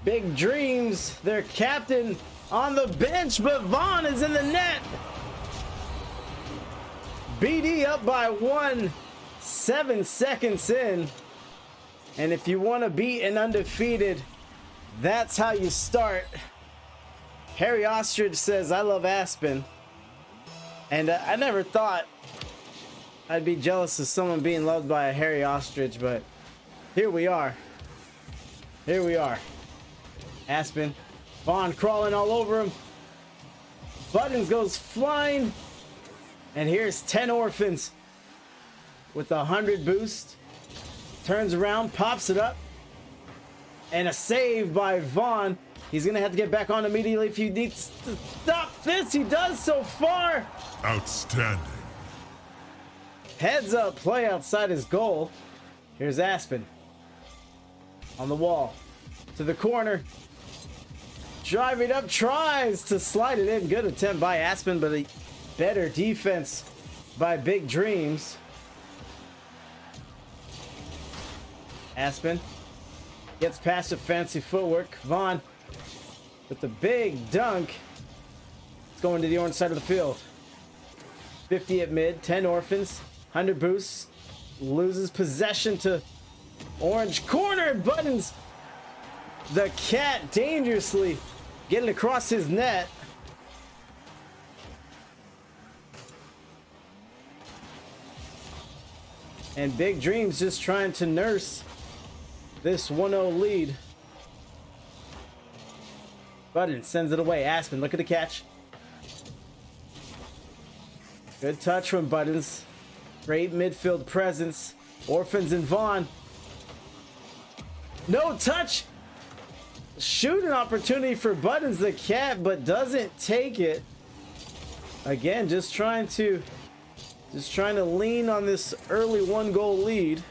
Big dreams. Their captain on the bench, but Vaughn is in the net. BD up by 1, 7 seconds in. And if you want to beat an undefeated, that's how you start. Harry Ostrich says, I love Aspen. And I never thought I'd be jealous of someone being loved by a Harry Ostrich, but here we are. Here we are. Aspen. Vaughn crawling all over him. Buttons goes flying. And here's 10 Orphans with the 100 boost. Turns around, pops it up. And a save by Vaughn. He's going to have to get back on immediately if he needs to stop this. He does so far. Outstanding. Heads up play outside his goal. Here's Aspen. On the wall. To the corner. driving up, tries to slide it in. Good attempt by Aspen, but a better defense by Big Dreams. Aspen gets past the fancy footwork. Vaughn with the big dunk. It's going to the orange side of the field. 50 at mid, 10 orphans, 100 boosts. Loses possession to orange corner. Buttons the cat dangerously getting across his net. And Big Dreams just trying to nurse this 1-0 lead. Button sends it away. Aspen, look at the catch. Good touch from Buttons. Great midfield presence. Orphans and Vaughn. No touch. Shooting opportunity for Buttons the cat, but doesn't take it. Again, just trying to lean on this early 1-goal lead.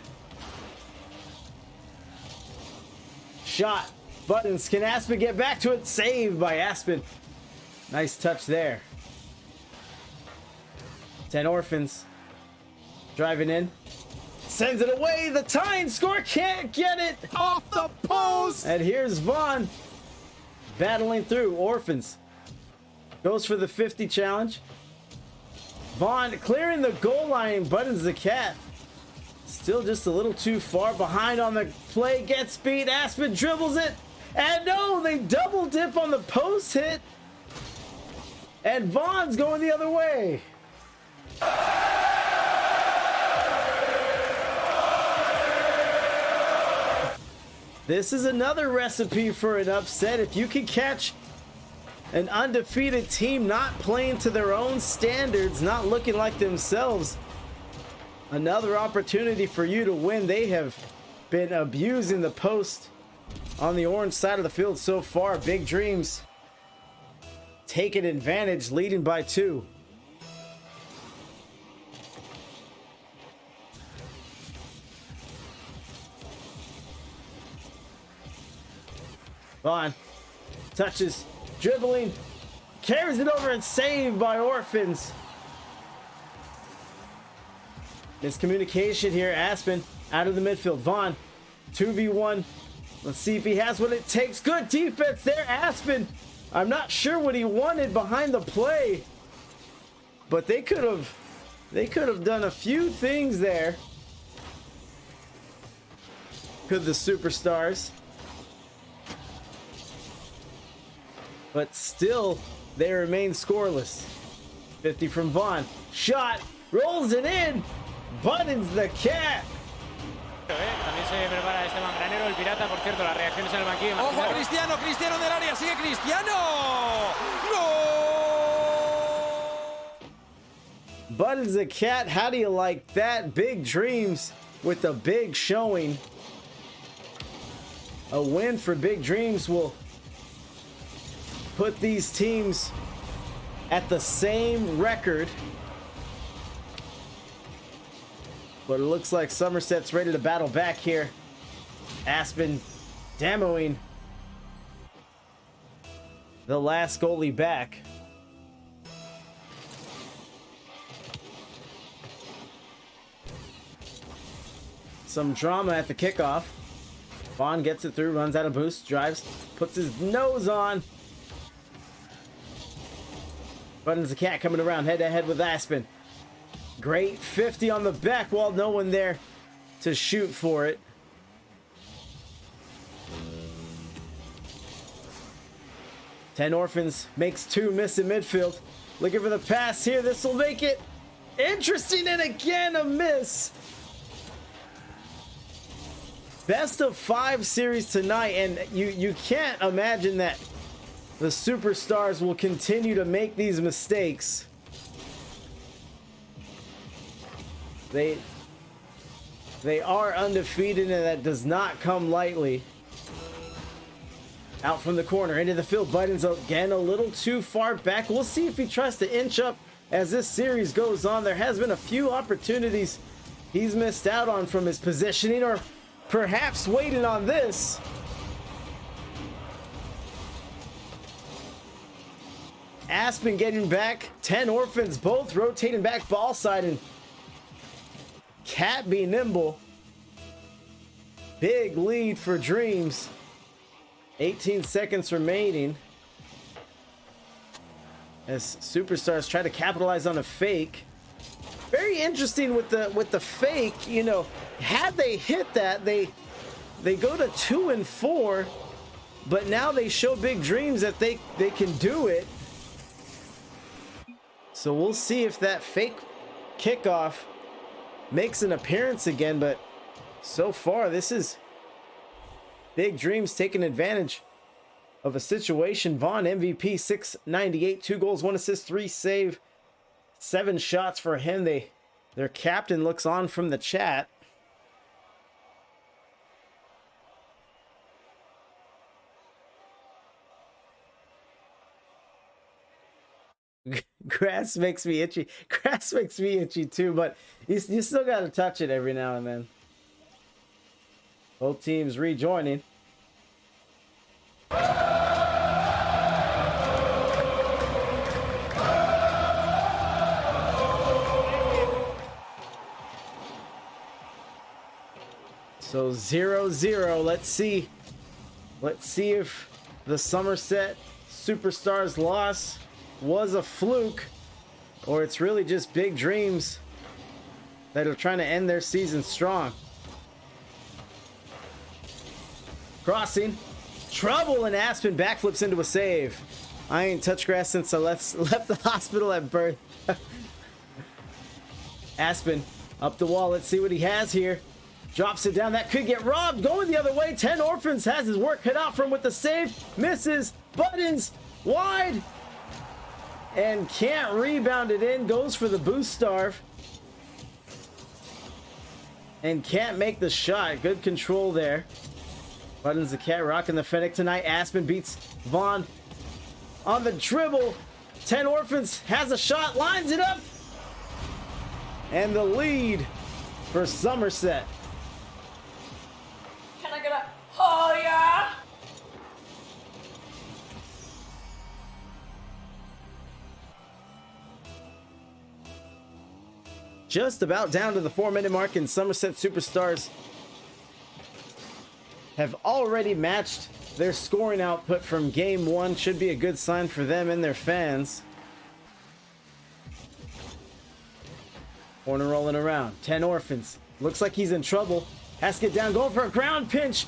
Shot. Buttons. Can Aspen get back to it? Saved by Aspen. Nice touch there. 10 orphans. Driving in. Sends it away. The tying score. Can't get it. Off the post. And here's Vaughn. Battling through. Orphans. Goes for the 50 challenge. Vaughn clearing the goal line. Buttons the cat. Still just a little too far behind on the play. Gets beat. Aspen dribbles it. And no, they double dip on the post hit. And Vaughn's going the other way. This is another recipe for an upset. If you can catch an undefeated team not playing to their own standards, not looking like themselves, another opportunity for you to win. They have been abusing the post on the orange side of the field so far. Big Dreams taking advantage, leading by 2. Vaughn touches, dribbling, carries it over and saved by Orphans. Miscommunication here. Aspen out of the midfield. Vaughn 2v1. Let's see if he has what it takes. Good defense there. Aspen, I'm not sure what he wanted behind the play, but they could have done a few things there. Could the Superstars? But still, they remain scoreless. 50 from Vaughn. Shot. Rolls it in. Buttons the cat. También se prepara Esteban Granero, el pirata, por cierto, las reacciones en el banquillo. Ojo, Cristiano, Cristiano del área, sigue Cristiano. ¡Gol! Buttons the cat, how do you like that? Big Dreams with the big showing. A win for Big Dreams will put these teams at the same record. But it looks like Somerset's ready to battle back here. Aspen demoing the last goalie back. Some drama at the kickoff. Vaughn gets it through, runs out of boost, drives, puts his nose on. Buttons the cat coming around head to head with Aspen. Great 50 on the back wall, no one there to shoot for it. Ten Orphans makes 2, miss in midfield. Looking for the pass here. This will make it interesting, and again a miss. Best of 5 series tonight, and you can't imagine that the Superstars will continue to make these mistakes. They are undefeated, and that does not come lightly. Out from the corner, into the field. Buttons again a little too far back. We'll see if he tries to inch up as this series goes on. There has been a few opportunities he's missed out on from his positioning, or perhaps waiting on this. Aspen getting back. 10 Orphans both rotating back ball side, and Cat be nimble. Big lead for Dreams. 18 seconds remaining as Superstars try to capitalize on a fake. Very interesting with the fake. You know, had they hit that, they go to 2 and 4, but now they show Big Dreams that they can do it. So we'll see if that fake kickoff makes an appearance again, but so far this is Big Dreams taking advantage of a situation. Vaughn MVP, 698, 2 goals, 1 assist, 3 save, 7 shots for him. Their captain looks on from the chat. Grass makes me itchy. Grass makes me itchy too, but you still gotta touch it every now and then. Both teams rejoining. So 0-0. Let's see if the Somerset Superstars loss was a fluke, or it's really just Big Dreams that are trying to end their season strong. Crossing, trouble, and Aspen backflips into a save. I ain't touched grass since I left the hospital at birth. Aspen up the wall. Let's see what he has here. Drops it down. That could get robbed. Going the other way. 10 Orphans has his work cut out for him with the save. Misses. Buttons wide. And can't rebound it in. Goes for the boost starve. And can't make the shot. Good control there. Buttons the Cat rocking the Fennec tonight. Aspen beats Vaughn on the dribble. 10 Orphans has a shot. Lines it up. And the lead for Somerset. Can I get a oh yeah? Just about down to the 4-minute mark, and Somerset Superstars have already matched their scoring output from game 1. Should be a good sign for them and their fans. Corner rolling around. 10 Orphans. Looks like he's in trouble. Has to get down, going for a ground pinch.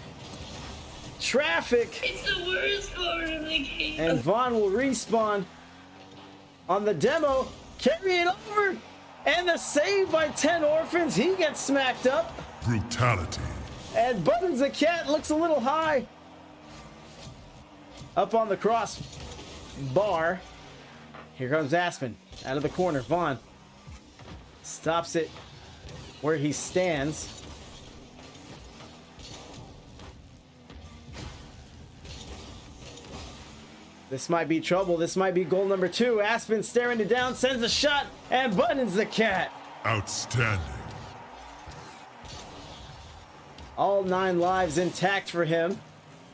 Traffic. It's the worst part of the game. And Vaughn will respawn on the demo. Carry it over. And the save by 10 Orphans. He gets smacked up. Brutality. And Buttons the Cat looks a little high. Up on the cross bar. Here comes Aspen. Out of the corner. Vaughn stops it where he stands. This might be trouble. This might be goal number 2. Aspen staring it down, sends a shot, and Buttons the Cat. Outstanding. All 9 lives intact for him.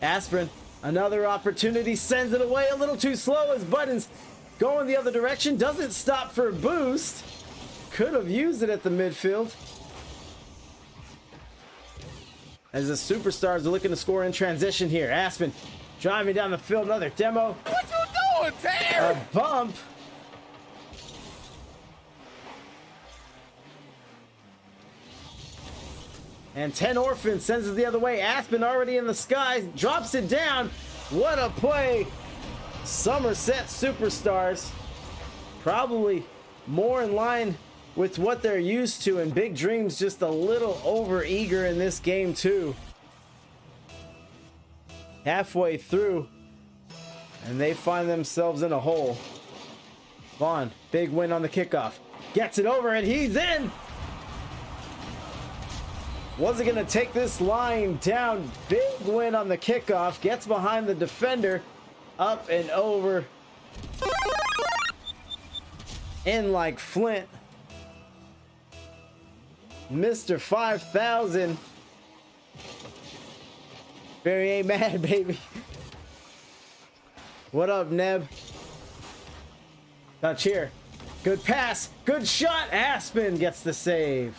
Aspen, another opportunity, sends it away a little too slow as Buttons going the other direction. Doesn't stop for a boost. Could have used it at the midfield. As the Superstars are looking to score in transition here. Aspen driving down the field, another demo. What you doing, Terry? A bump. And 10 Orphans sends it the other way. Aspen already in the sky, drops it down. What a play. Somerset Superstars probably more in line with what they're used to, and Big Dreams just a little over eager in this game too. Halfway through, and they find themselves in a hole. Vaughn, big win on the kickoff. Gets it over, and he's in. Wasn't going to take this line down. Big win on the kickoff. Gets behind the defender. Up and over. In like Flint. Mr. 5000. FuryAintMad, baby. What up, Neb? Touch here. Good pass. Good shot. Aspen gets the save.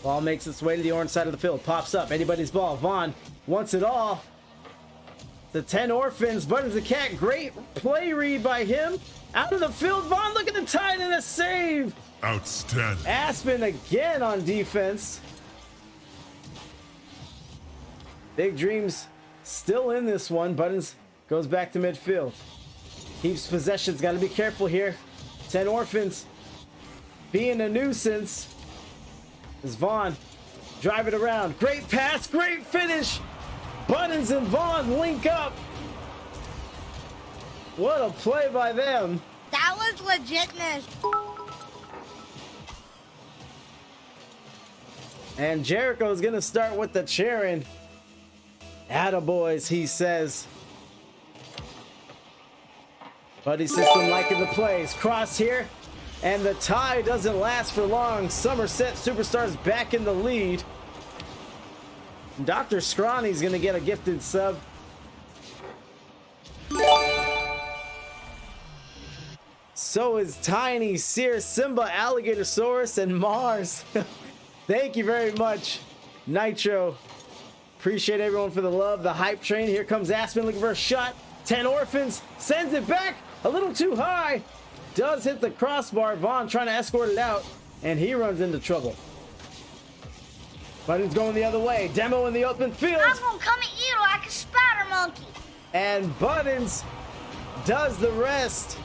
Ball makes its way to the orange side of the field. Pops up. Anybody's ball. Vaughn wants it all. The 10 Orphans. Buttons the cat. Great play read by him. Out of the field. Vaughn looking to tie it in a save. Outstanding. Aspen again on defense. Big Dreams still in this one. Buttons goes back to midfield. Keeps possessions. Got to be careful here. 10 Orphans being a nuisance. As Vaughn drive it around. Great pass. Great finish. Buttons and Vaughn link up. What a play by them. That was legitness. And Jericho's going to start with the cheering. Attaboys, he says. Buddy System liking the plays. Cross here. And the tie doesn't last for long. Somerset Superstars back in the lead. Dr. Scrawny's going to get a gifted sub. So is Tiny, Sear, Simba, Alligatosaurus, and Mars. Thank you very much, Nitro. Appreciate everyone for the love. The hype train. Here comes Aspen looking for a shot. 10 Orphans sends it back a little too high. Does hit the crossbar. Vaughn trying to escort it out, and he runs into trouble. Buttons going the other way. Demo in the open field. I'm gonna come at you like a spider monkey. And Buttons does the rest.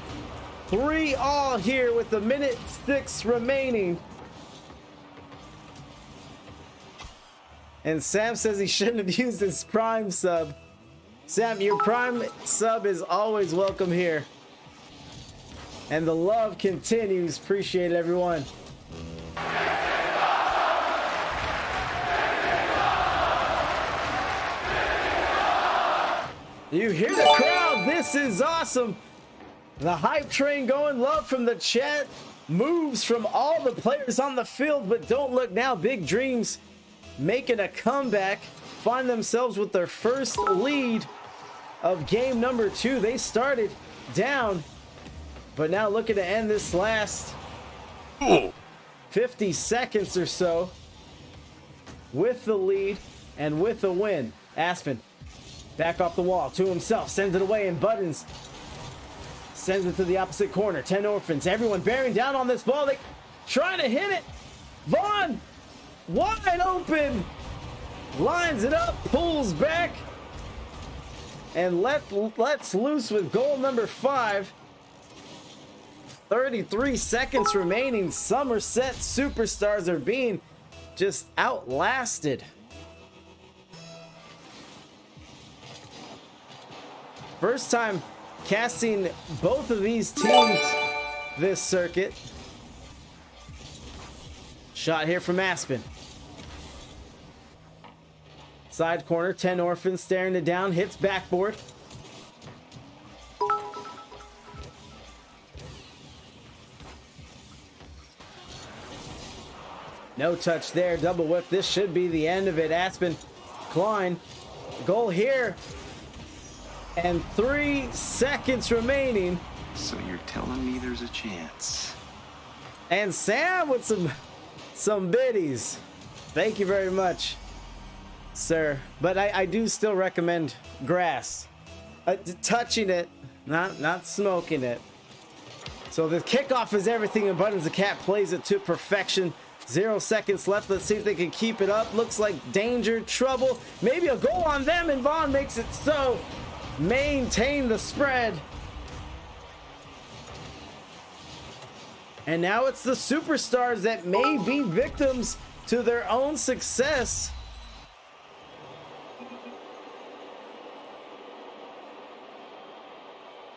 3-all here with a minute 6 remaining. And Sam says he shouldn't have used his Prime sub. Sam, your Prime sub is always welcome here. And the love continues. Appreciate it, everyone. You hear the crowd. This is awesome. The hype train going. Love from the chat. Moves from all the players on the field. But don't look now. Big Dreams making a comeback. Find themselves with their first lead of game number 2. They started down, but now looking to end this last 50 seconds or so with the lead and with a win. Aspen back off the wall to himself, sends it away, and Buttons sends it to the opposite corner. 10 Orphans, everyone bearing down on this ball. They trying to hit it. Vaughn wide open, lines it up, pulls back, and lets loose with goal number 5. 33 seconds remaining. Somerset Superstars are being just outlasted. First time casting both of these teams this circuit. Shot here from Aspen. Side corner, 10 Orphans staring it down, hits backboard. No touch there, double whip. This should be the end of it. Aspen, Klein, goal here. And 3 seconds remaining. So you're telling me there's a chance? And Sam with some biddies. Thank you very much, sir. But I do still recommend grass. Touching it, not smoking it. So the kickoff is everything, and Buttons the Cat plays it to perfection. 0 seconds left. Let's see if they can keep it up. Looks like danger, trouble. Maybe a goal on them, and Vaughn makes it so. Maintain the spread. And now it's the Superstars that may be victims to their own success.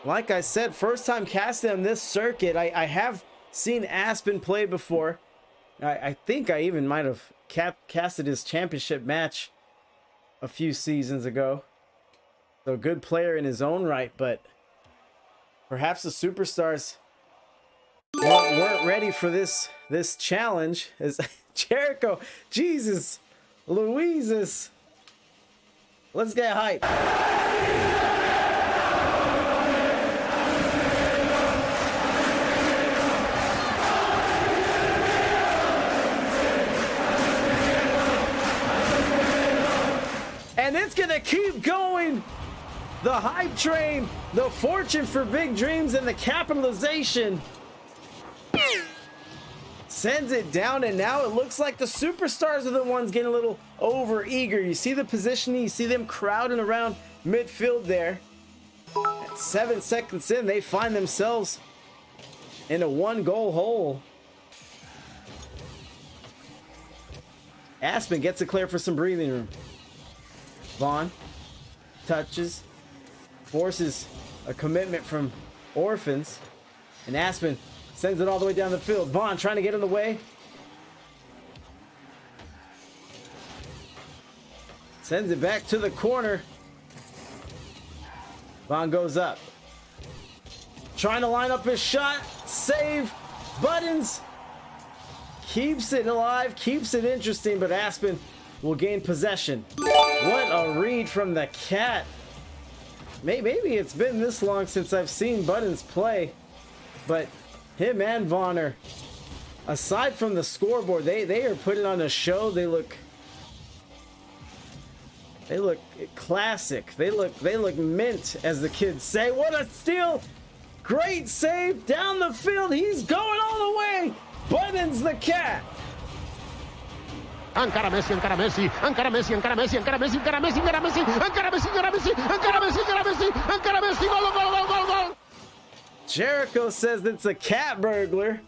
Like I said, first time casting on this circuit. I have seen Aspen play before. I think I even might have casted his championship match a few seasons ago. So good player in his own right, but perhaps the Superstars weren't ready for this challenge. As Jericho, Jesus, Louises. Let's get hype. And it's gonna keep going. The hype train, the fortune for big dreams, and the capitalization sends it down, and now it looks like the superstars are the ones getting a little over eager. You see the positioning, you see them crowding around midfield there. At 7 seconds in, they find themselves in a 1-goal hole. Aspen gets it clear for some breathing room. Vaughn touches, forces a commitment from Orphans, and Aspen sends it all the way down the field. Vaughn trying to get in the way. Sends it back to the corner. Vaughn goes up. Trying to line up his shot. Save. Buttons. Keeps it alive. Keeps it interesting, but Aspen will gain possession. What a read from the cat. Maybe it's been this long since I've seen Buttons play, but him and Vaughn are, aside from the scoreboard, they are putting on a show. They look classic. They look mint, as the kids say. What a steal! Great save down the field. He's going all the way. Buttons the cat. Encara Messi, encara Messi, encara Messi, encara Messi, encara Messi, encara Messi, encara Messi, encara Messi, encara Messi, encara Messi, encara Messi, encara Messi, gol, gol, gol, gol, gol. Jericho says it's a cat burglar.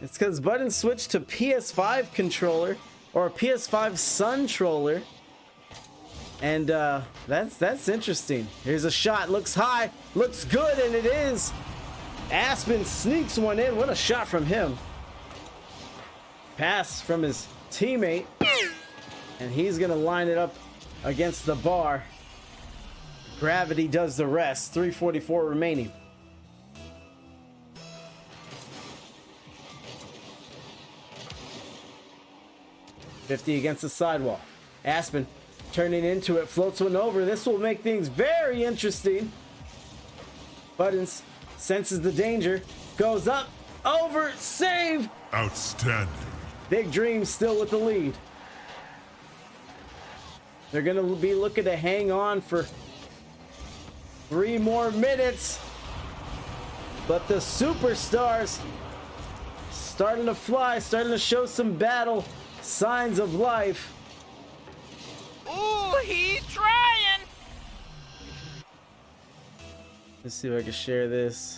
It's because Buttons switched to PS5 controller, or a PS5 Sun controller, and that's interesting. Here's a shot. Looks high, looks good, and it is. Aspen sneaks one in. What a shot from him. Pass from his teammate, and he's gonna line it up against the bar. Gravity does the rest. 3:44 remaining. .50 against the sidewall. Aspen turning into it, floats one over. This will make things very interesting. Buttons senses the danger, goes up, over, save. Outstanding. Big Dreams still with the lead. They're going to be looking to hang on for 3 more minutes. But the superstars starting to fly, starting to show some battle signs of life. Ooh, he's trying. Let's see if I can share this.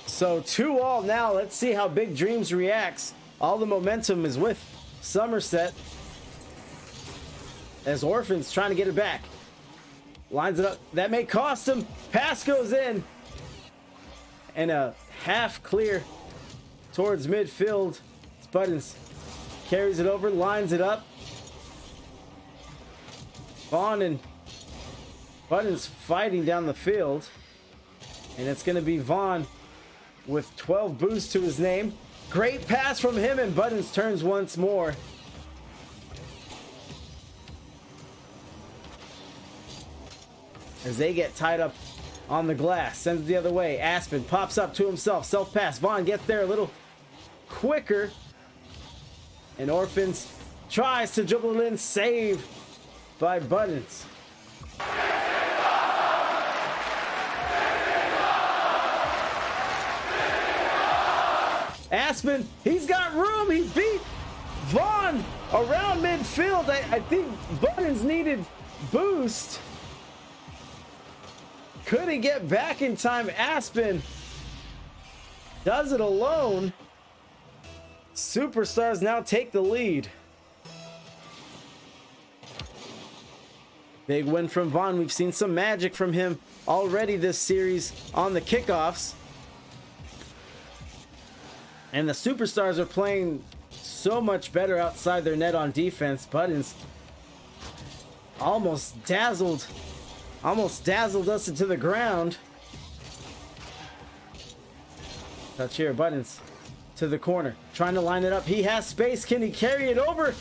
So 2-2 now. Let's see how Big Dreams reacts. All the momentum is with Somerset, as Orphans trying to get it back. Lines it up. That may cost him. Pass goes in. And a half clear towards midfield. Buttons carries it over, lines it up. Vaughn and Buttons fighting down the field. And it's going to be Vaughn with 12 boosts to his name. Great pass from him, and Buttons turns once more. As they get tied up on the glass. Sends it the other way. Aspen pops up to himself. Self-pass. Vaughn gets there a little quicker. And Orphans tries to dribble it in. Save by Buttons. Aspen, he's got room. He beat Vaughn around midfield. I think Buttons needed boost. Couldn't get back in time. Aspen does it alone. Superstars now take the lead. Big win from Vaughn. We've seen some magic from him already this series on the kickoffs. And the superstars are playing so much better outside their net on defense. Buttons almost dazzled us into the ground. Touch here, Buttons to the corner, trying to line it up. He has space. Can he carry it over?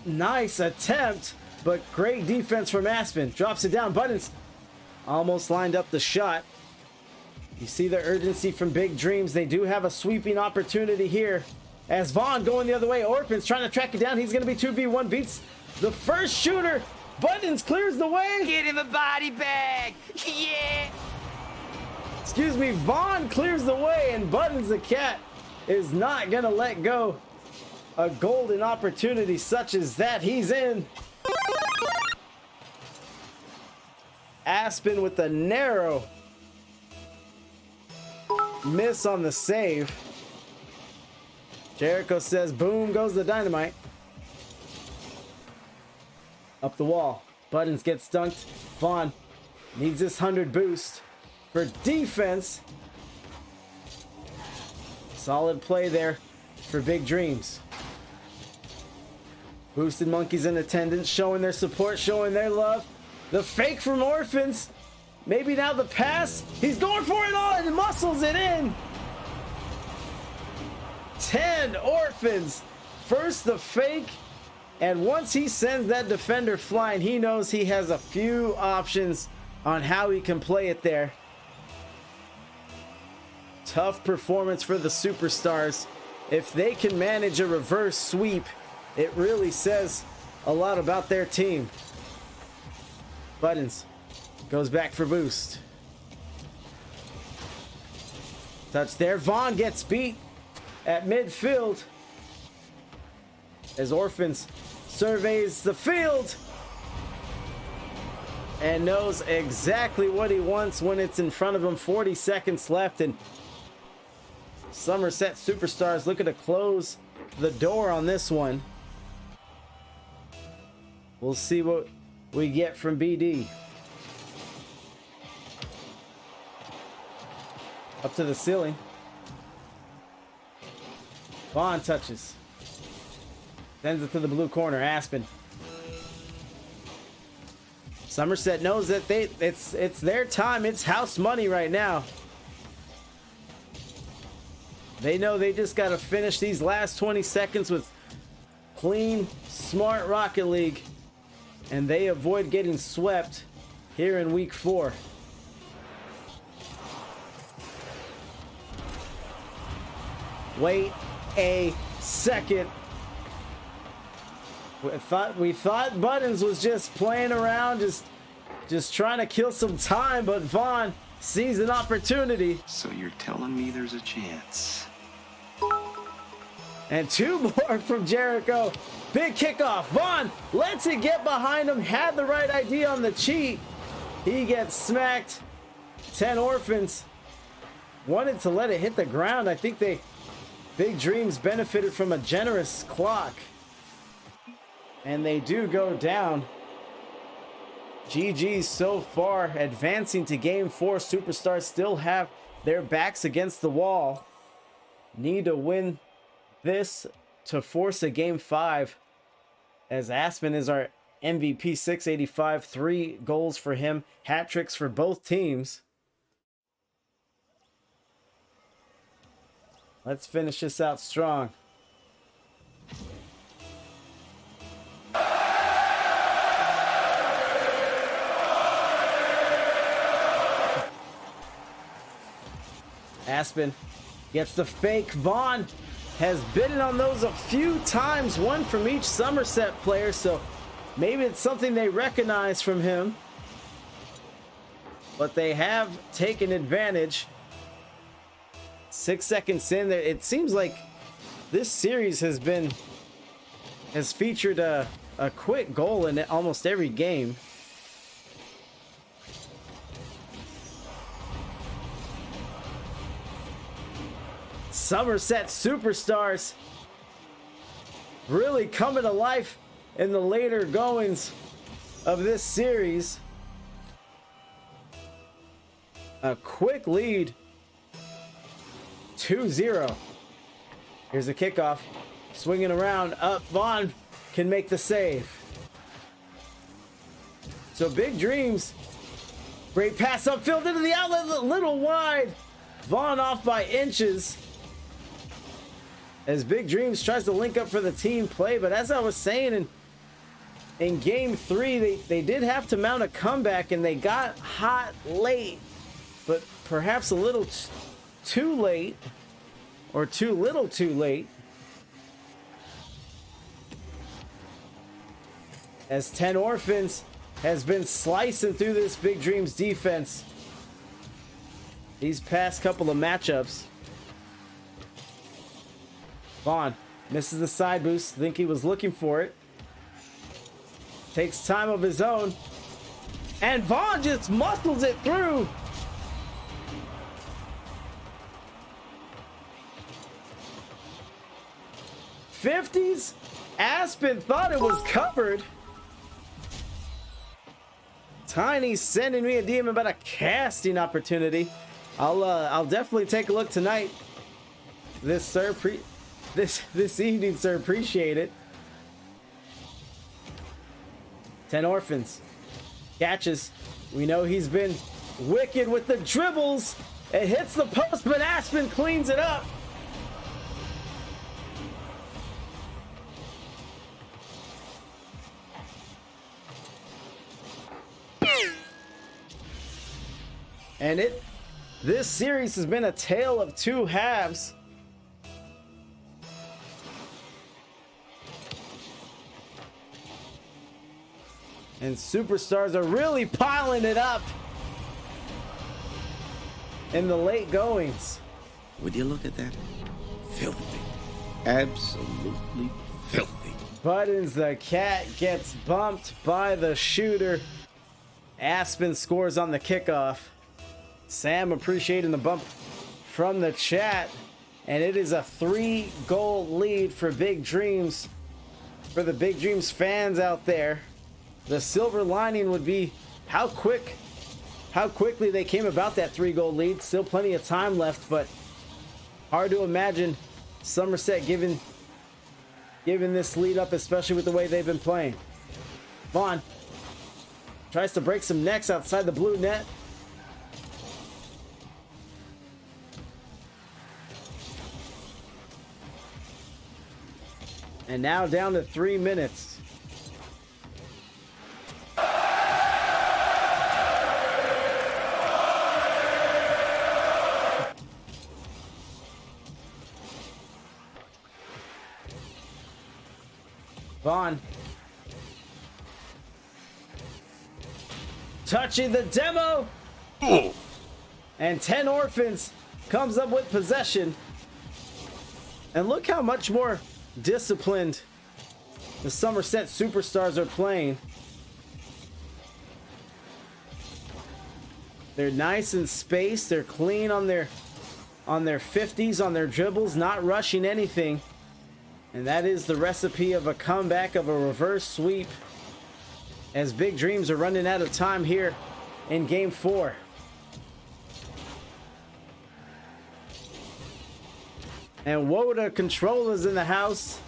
Nice attempt, but great defense from Aspen. Drops it down. Buttons almost lined up the shot. You see the urgency from Big Dreams. They do have a sweeping opportunity here. As Vaughn going the other way. Orphan's trying to track it down. He's going to be 2v1. Beats the first shooter. Buttons clears the way. Get him a body bag. Yeah. Excuse me. Vaughn clears the way, and Buttons the cat is not going to let go. A golden opportunity such as that. He's in. Aspen with a narrow miss on the save. Jericho says, boom goes the dynamite. Up the wall. Buttons gets dunked. Vaughn needs this 100 boost for defense. Solid play there for Big Dreams. Boosted Monkeys in attendance, showing their support, showing their love. The fake from Orphans. Maybe now the pass. He's going for it all and muscles it in. 10 Orphans. First the fake. And once he sends that defender flying, he knows he has a few options on how he can play it there. Tough performance for the Superstars. If they can manage a reverse sweep, it really says a lot about their team. Buttons goes back for boost. Touch there. Vaughn gets beat at midfield as Orphans surveys the field and knows exactly what he wants when it's in front of him. 40 seconds left, and Somerset Superstars looking to close the door on this one. We'll see what we get from BD. Up to the ceiling. Vaughn touches. Sends it to the blue corner. Aspen. Somerset knows that it's their time. It's house money right now. They know they just got to finish these last 20 seconds with clean, smart Rocket League, and they avoid getting swept here in week 4. Wait a second. We thought Buttons was just playing around, just trying to kill some time, but Vaughn sees an opportunity. So you're telling me there's a chance? And 2 more from Jericho. Big kickoff. Vaughn lets it get behind him. Had the right idea on the cheat. He gets smacked. 10 Orphans wanted to let it hit the ground. I think Big Dreams benefited from a generous clock. And they do go down. GG's so far, advancing to game 4. Superstars still have their backs against the wall. Need to win this to force a game 5, as Aspen is our MVP. 685, 3 goals for him, hat tricks for both teams. Let's finish this out strong. Aspen gets the fake. Vaughn has bitten on those a few times, one from each Somerset player, so maybe it's something they recognize from him. But they have taken advantage. 6 seconds in, it seems like this series has featured a quick goal in almost every game. Somerset Superstars really coming to life in the later goings of this series. A quick lead, 2-0. Here's a kickoff, swinging around, up. Vaughn can make the save. So Big Dreams, great pass upfield into the outlet, a little wide. Vaughn off by inches. as Big Dreams tries to link up for the team play. But as I was saying, in game 3, they did have to mount a comeback, and they got hot late, but perhaps a little too late, or too little too late, as 10 Orphans has been slicing through this Big Dreams defense these past couple of matchups. Vaughn misses the side boost. Think he was looking for it. Takes time of his own. And Vaughn just muscles it through. '50s. Aspen thought it was covered. Tiny sending me a DM about a casting opportunity. I'll definitely take a look tonight. This evening, sir. Appreciate it. 10 Orphans catches. We know he's been wicked with the dribbles. It hits the post, but Aspen cleans it up. And this series has been a tale of two halves. And Superstars are really piling it up in the late goings. Would you look at that? Filthy. Absolutely filthy. Buttons, the cat gets bumped by the shooter. Aspen scores on the kickoff. Sam appreciating the bump from the chat. And it is a 3-goal lead for Big Dreams. For the Big Dreams fans out there. The silver lining would be how quickly they came about that 3-goal lead. Still plenty of time left, but hard to imagine Somerset giving this lead up, especially with the way they've been playing. Vaughn tries to break some necks outside the blue net. And now down to 3 minutes. Vaughn touching the demo. And 10 Orphans comes up with possession. And look how much more disciplined the Somerset Superstars are playing. They're nice and spaced. They're clean on their 50s, on their dribbles, not rushing anything. And that is the recipe of a comeback, of a reverse sweep, as Big Dreams are running out of time here in game 4. And Woda controllers in the house.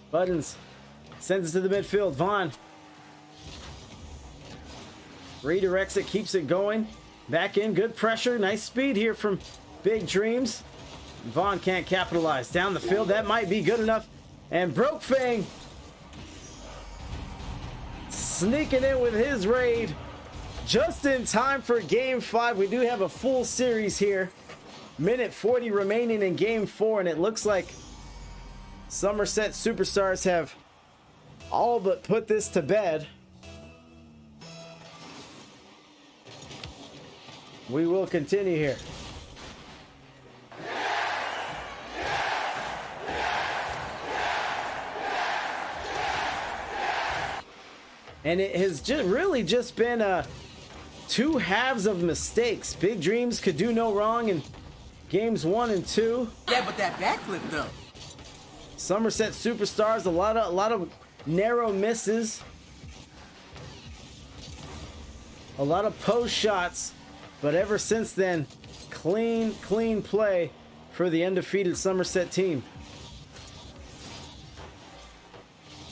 Buttons sends it to the midfield. Vaughn redirects it, keeps it going. Back in, good pressure, nice speed here from Big Dreams. Vaughn can't capitalize. Down the field, that might be good enough. And Brokefang sneaking in with his raid. Just in time for game 5. We do have a full series here. Minute 40 remaining in game 4, and it looks like Somerset Superstars have all but put this to bed. We will continue here. And it has really just been two halves of mistakes. Big Dreams could do no wrong in games 1 and 2. Yeah, but that backflip though. Somerset Superstars, a lot of narrow misses. A lot of post shots. But ever since then, clean play for the undefeated Somerset team.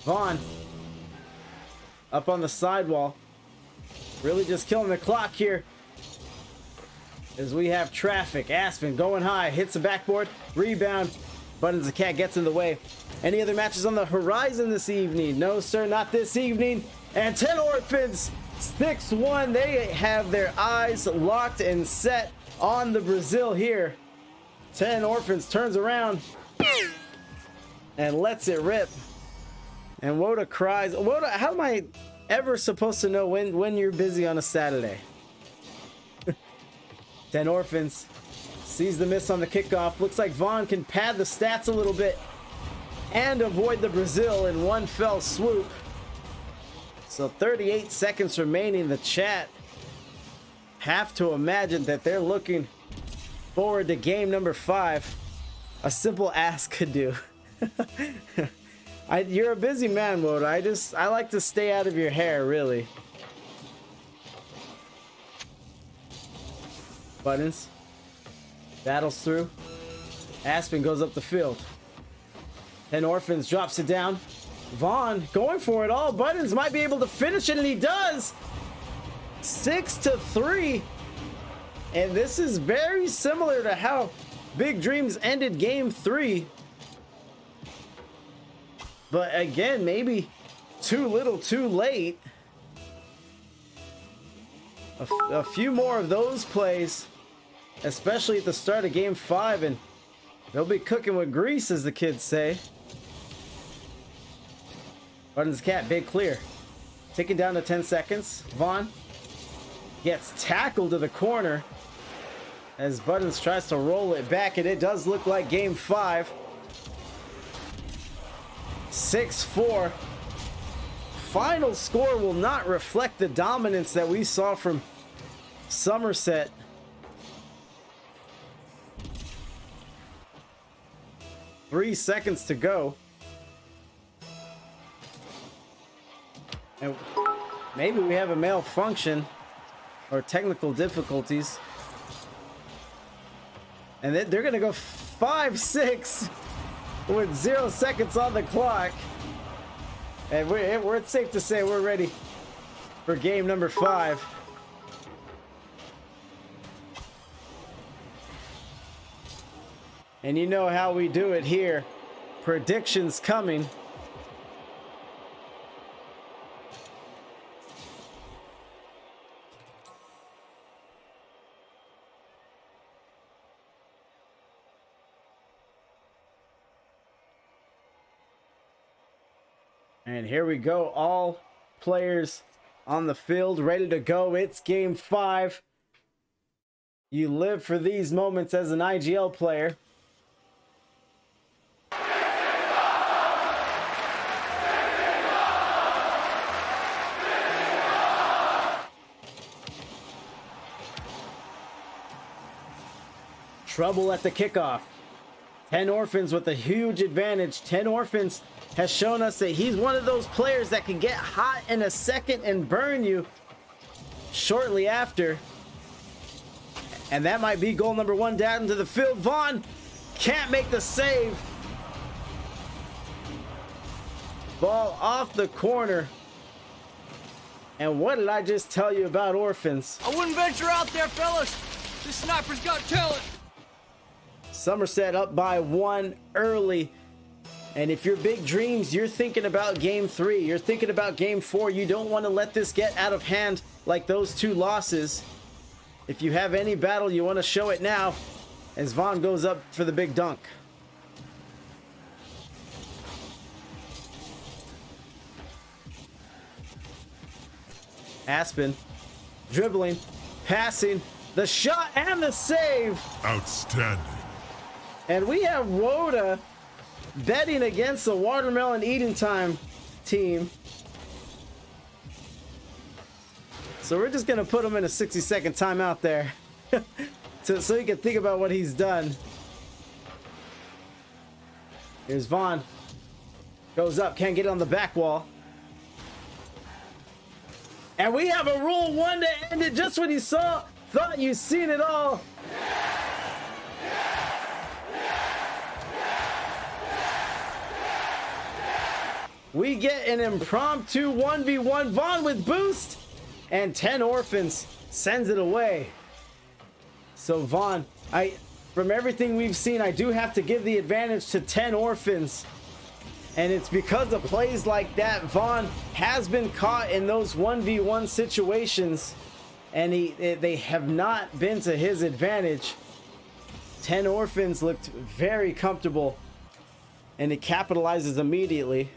Vaughn up on the sidewall. Really just killing the clock here. as we have traffic. Aspen going high, hits the backboard, rebound. Buttons the Cat gets in the way. Any other matches on the horizon this evening? No, sir, not this evening. And 10 Orphans, 6-1. They have their eyes locked and set on the Brazil here. 10 Orphans turns around and lets it rip. And Woda cries. Woda, how am I ever supposed to know when you're busy on a Saturday? 10 Orphans sees the miss on the kickoff. Looks like Vaughn can pad the stats a little bit and avoid the Brazil in one fell swoop. So 38 seconds remaining. The chat have to imagine that they're looking forward to game number 5. A simple ask could do. You're a busy man, Woda. I like to stay out of your hair, really. Buttons battles through. Aspen goes up the field. 10 Orphans drops it down. Vaughn going for it all. Buttons might be able to finish it, and he does. 6-3. And this is very similar to how Big Dreams ended game 3. But again, maybe too little too late. A few more of those plays, especially at the start of game 5, and they'll be cooking with grease, as the kids say. Buttons Cat, big clear. Taking down to 10 seconds. Vaughn gets tackled to the corner as Buttons tries to roll it back, and it does look like game 5. 6-4. Final score will not reflect the dominance that we saw from Somerset. Three seconds to go. And maybe we have a malfunction or technical difficulties. And they're going to go 5-6 with 0 seconds on the clock. And it's safe to say we're ready for game number 5. And you know how we do it here. Predictions coming. And here we go. All players on the field ready to go. It's game 5. You live for these moments as an IGL player. Trouble at the kickoff. 10 Orphans with a huge advantage. 10 Orphans has shown us that he's one of those players that can get hot in a second and burn you shortly after. And that might be goal number 1 down into the field. Vaughn can't make the save. Ball off the corner. And what did I just tell you about Orphans? I wouldn't venture out there, fellas. This sniper's got talent. Somerset up by 1 early. And if you're Big Dreams, you're thinking about game 3. You're thinking about game 4. You don't want to let this get out of hand like those 2 losses. If you have any battle, you want to show it now as Vaughn goes up for the big dunk. Aspen dribbling, passing, the shot and the save. Outstanding. And we have Woda betting against the Watermelon Eating Time team. So we're just going to put him in a 60-second timeout there so he can think about what he's done. Here's Vaughn. Goes up, can't get it on the back wall. And we have a rule 1 to end it just when you thought you'd seen it all. We get an impromptu 1v1. Vaughn with boost. And 10 Orphans sends it away. So Vaughn, from everything we've seen, I do have to give the advantage to 10 Orphans. And it's because of plays like that. Vaughn has been caught in those 1v1 situations, and they have not been to his advantage. 10 Orphans looked very comfortable, and it capitalizes immediately.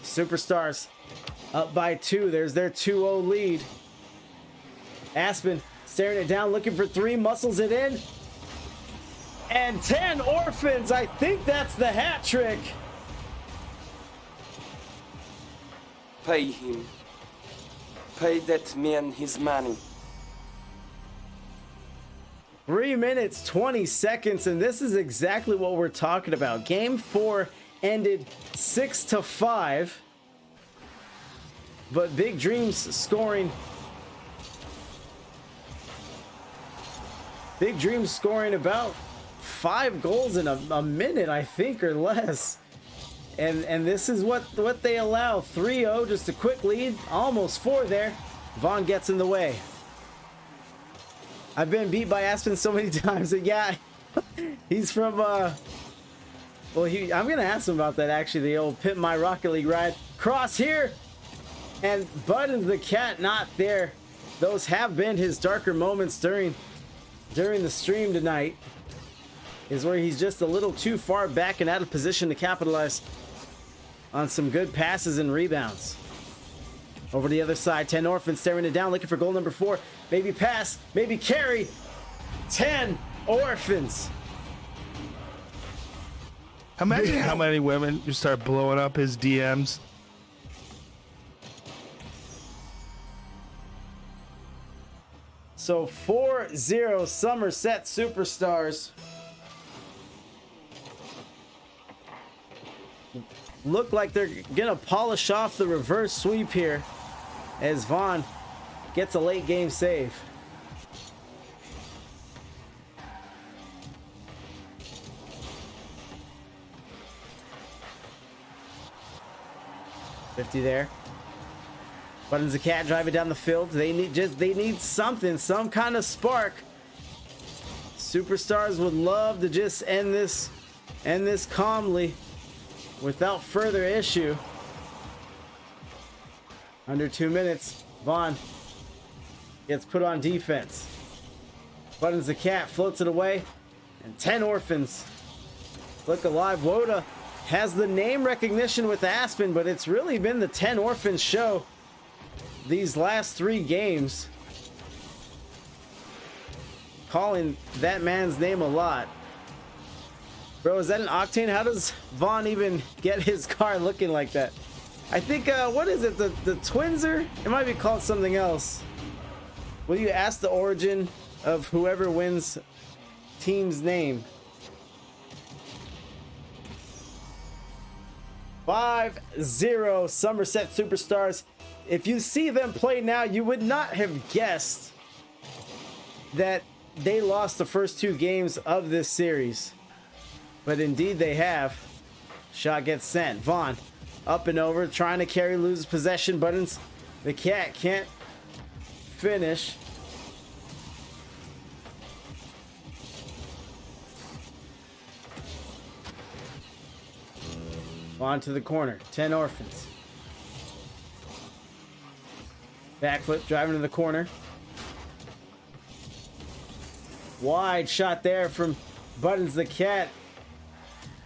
Superstars up by 2. There's their 2-0 lead. Aspen staring it down, looking for 3, muscles it in. And 10 Orphans, I think that's the hat trick. Pay him. Pay that man his money. 3 minutes, 20 seconds, and this is exactly what we're talking about. Game 4 ended 6-5, but Big Dreams scoring. Big Dreams scoring about 5 goals in a minute, I think, or less. And this is what they allow. 3-0, just a quick lead, almost 4 there. Vaughn gets in the way. I've been beat by Aspen so many times, and yeah, he's from well, I'm gonna ask him about that actually. The old Pimp My Rocket League ride. Cross here, and Buttons the cat not there. Those have been his darker moments during the stream tonight. Is where he's just a little too far back and out of position to capitalize on some good passes and rebounds. Over the other side, 10 Orphans staring it down, looking for goal number 4. Maybe pass, maybe carry. 10 Orphans. Imagine how many women just start blowing up his DMs. So 4-0 Somerset Superstars. Look like they're gonna polish off the reverse sweep here as Vaughn gets a late game save. $50 there. Buttons the cat driving down the field. They need something, some kind of spark. Superstars would love to just end this calmly without further issue. Under 2 minutes, Vaughn gets put on defense. Buttons the cat, floats it away, and 10 Orphans look alive. Woda has the name recognition with Aspen, but it's really been the 10 Orphans show these last 3 games. Calling that man's name a lot. Bro, is that an Octane? How does Vaughn even get his car looking like that? I think, what is it? The Twinser? It might be called something else. Will you ask the origin of whoever wins team's name? 5-0 Somerset Superstars. If you see them play now, you would not have guessed that they lost the first 2 games of this series. But indeed they have. Shot gets sent. Vaughn up and over, trying to carry, loses possession. Buttons the cat can't finish. On to the corner. 10 Orphans. Backflip, driving to the corner. Wide shot there from Buttons the cat.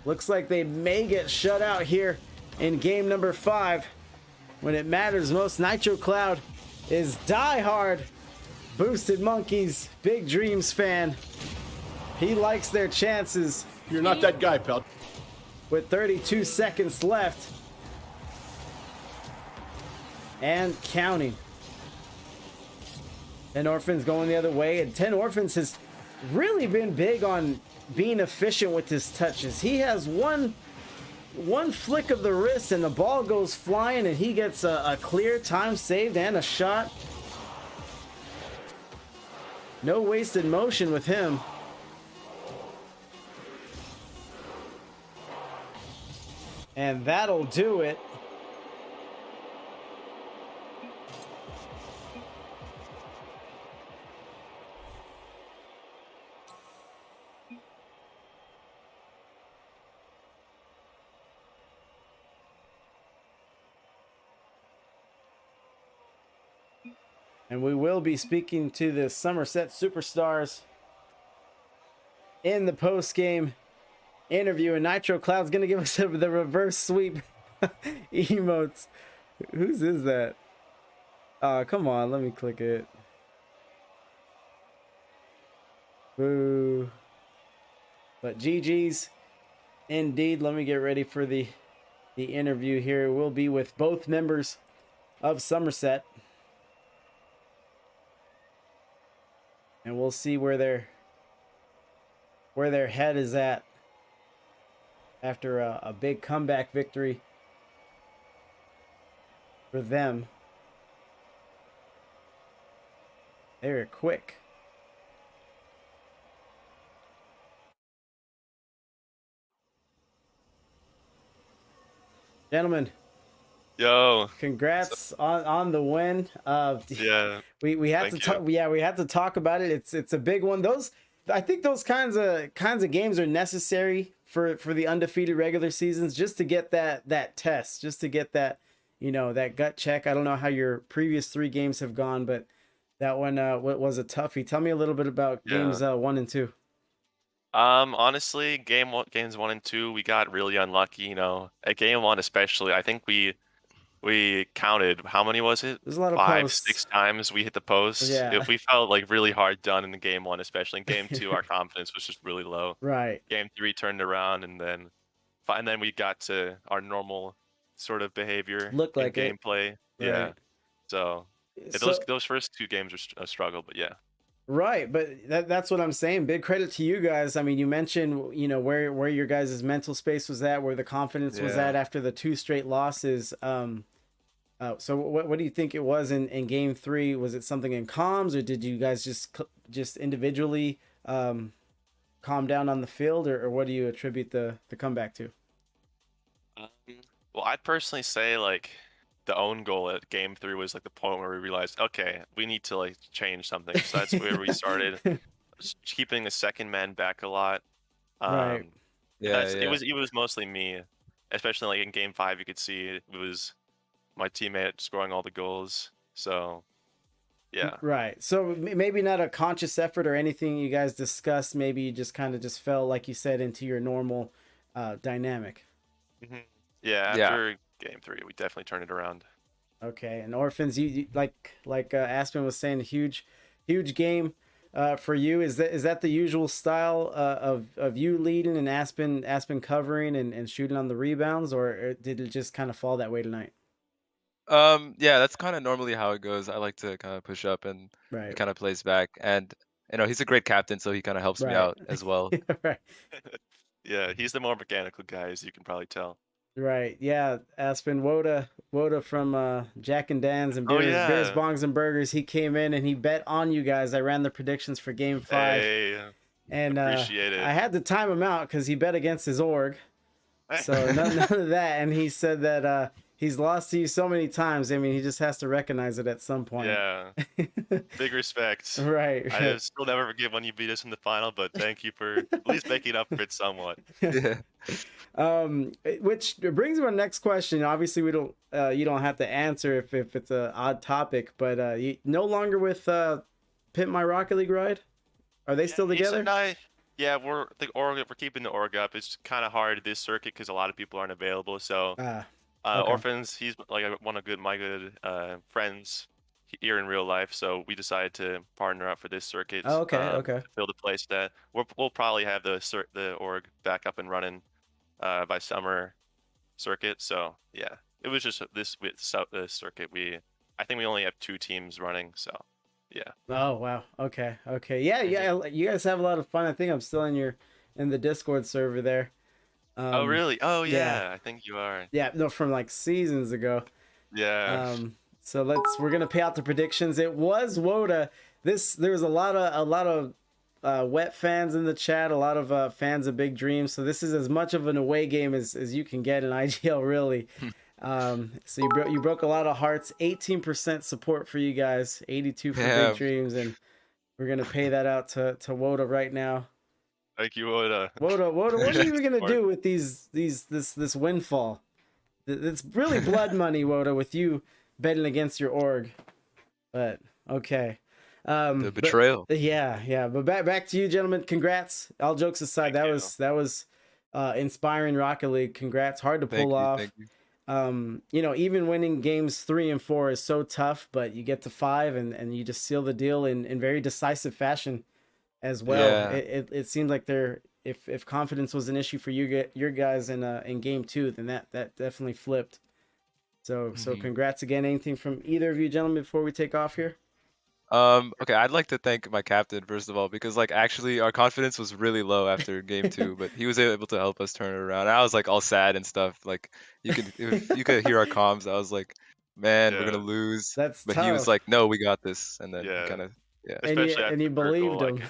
Looks like they may get shut out here in game number 5. When it matters most, Nitro Cloud is diehard Boosted Monkeys Big Dreams fan. He likes their chances. You're not that guy, pal. With 32 seconds left. And counting. 10 Orphans going the other way. And 10 Orphans has really been big on being efficient with his touches. He has one flick of the wrist and the ball goes flying and he gets a clear, time saved, and a shot. No wasted motion with him. And that'll do it. And we will be speaking to the Somerset Superstars in the post-game interview. And Nitro Cloud's going to give us the reverse sweep emotes. Whose is that? Come on, let me click it. Boo. But GG's indeed. Let me get ready for the interview here. We'll be with both members of Somerset. And we'll see where their head is at after a big comeback victory for them. They were quick. Gentlemen, yo, congrats on the win. Yeah, we had to talk. Yeah, we had to talk about it. It's a big one. I think those kinds of games are necessary for the undefeated regular seasons, just to get that test, just to get that, that gut check. I don't know how your previous 3 games have gone, but that one was a toughie. Tell me a little bit about games 1 and 2. Honestly, games 1 and 2, we got really unlucky. At game 1 especially, I think we counted, how many was it? There's a lot of 5, posts. 6 times we hit the post. Yeah. We felt like really hard done in the game 1, especially in game 2. Our confidence was just really low. Right. Game 3 turned around, and then we got to our sort of behavior. Looked like in gameplay. Right. Yeah. So those first 2 games were a struggle, but yeah. Right, but that's what I'm saying. Big credit to you guys. I mean, you mentioned, where your guys' mental space was at, where the confidence was at after the 2 straight losses. So what do you think it was in game 3? Was it something in comms, or did you guys just individually calm down on the field, or what do you attribute the comeback to? Well, I'd personally say the own goal at game 3 was the point where we realized, okay, we need to change something. So that's where we started keeping the second man back a lot. Right. It was mostly me, especially in game 5. You could see it was my teammate scoring all the goals. So yeah. Right. So maybe not a conscious effort or anything you guys discussed. Maybe you just kind of just fell, like you said, into your normal dynamic. Mm-hmm. Yeah. After game 3, we definitely turned it around. Okay. And Orphans, you like Aspen was saying, huge game for you. Is that the usual style of you leading and Aspen covering and shooting on the rebounds, or did it just kind of fall that way tonight? Yeah, that's kind of normally how it goes. I like to kind of push up, and he kind of plays back. And he's a great captain, so he kind of helps me out as well. Right. Yeah, he's the more mechanical guy, as you can probably tell. Right. Yeah. Aspen Woda from Jack and Dan's and Beers, Bongs, and Burgers. He came in and he bet on you guys. I ran the predictions for game 5. Hey, and appreciate it. I had to time him out because he bet against his org. So none of that. And he said that he's lost to you so many times. I mean, he just has to recognize it at some point. Yeah. Big respect. Right. I still never forget when you beat us in the final, but thank you for at least making up for it somewhat. Yeah. Which brings me to my next question. Obviously, we don't you don't have to answer if it's an odd topic, but you no longer with Pimp My Rocket League ride? Are they still together? We're keeping the org up. It's kind of hard this circuit because a lot of people aren't available. So Okay. Orphans, he's one of my good friends here in real life. So we decided to partner up for this circuit. Okay. To fill the place that we'll probably have the org back up and running by summer circuit. So yeah, it was just this circuit. I think we only have 2 teams running. So yeah. Oh wow. Okay. Yeah. You guys have a lot of fun. I think I'm still in the Discord server there. Oh really? Oh yeah. I think you are. Yeah. No, from seasons ago. Yeah. So we're gonna pay out the predictions. It was Woda. There was a lot of wet fans in the chat, a lot of fans of Big Dreams. So this is as much of an away game as you can get in IGL, really. So you broke a lot of hearts. 18% support for you guys, 82 for Big Dreams, and we're gonna pay that out to Woda right now. Thank you, Woda. Woda, what are you even gonna do with this windfall? It's really blood money, Woda, with you betting against your org. But Okay. The betrayal. Yeah. But back to you, gentlemen. Congrats. All jokes aside, that was inspiring Rocket League. Congrats. Hard to pull off. Thank you. You know, even winning games 3 and 4 is so tough, but you get to 5 and you just seal the deal in very decisive fashion as well. Yeah. It seems like if confidence was an issue for your guys in game 2, then that definitely flipped. So congrats again. Anything from either of you gentlemen before we take off here? Okay, I'd like to thank my captain first of all, because like actually our confidence was really low after game 2, but he was able to help us turn it around. I was like all sad and stuff. Like if you could hear our comms, I was like, man, we're gonna lose. That's but tough. he was like, no, we got this, and then kind of Especially and you believed him.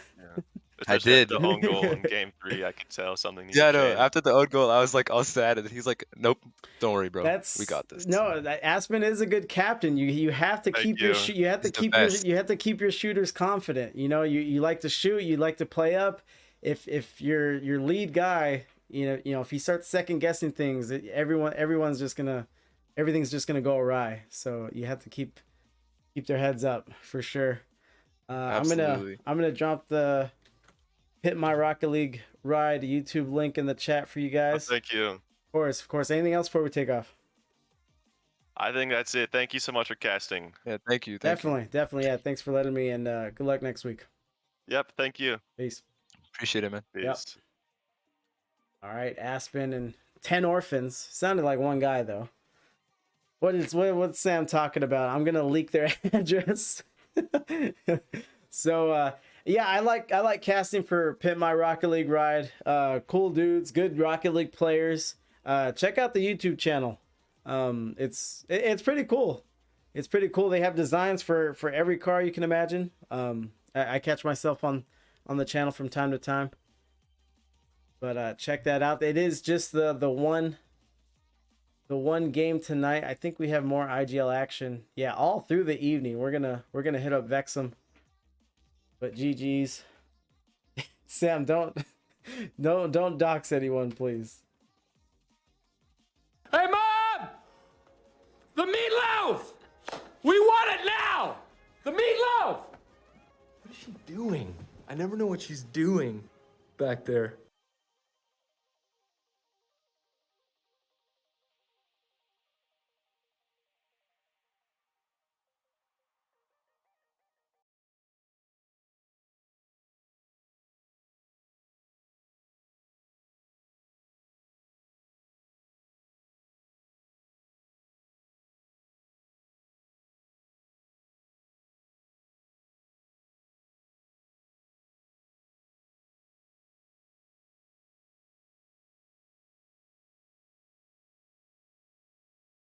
Especially I after did. the own goal in game 3, I could tell something. Yeah, no. After the own goal, I was like all sad, and he's like, "Nope, don't worry, bro. We got this." No, Aspen is a good captain. You have to keep your shooters confident. You know, you like to shoot, you like to play up. If your lead guy, you know, if he starts second guessing things, everything's just gonna go awry. So you have to keep their heads up for sure. I'm gonna drop the Hit My Rocket League Ride YouTube link in the chat for you guys. Oh, thank you. Of course. Anything else before we take off? I think that's it. Thank you so much for casting. Yeah, thank you. Definitely. Yeah, thanks for letting me, and good luck next week. Yep, thank you. Peace. Appreciate it, man. Peace. Yep. All right, Aspen and 10 orphans. Sounded like one guy though. What's Sam talking about? I'm gonna leak their address. So yeah, I like casting for Pimp My Rocket League Ride. Cool dudes, good Rocket League players. Check out the YouTube channel. It's pretty cool. It's pretty cool. They have designs for every car you can imagine. I catch myself on the channel from time to time. But check that out. It is just the one game tonight. I think we have more IGL action. Yeah, all through the evening. We're gonna hit up Vexum. But GG's. Sam, don't dox anyone, please. Hey, Mom! The meatloaf! We want it now! The meatloaf! What is she doing? I never know what she's doing back there.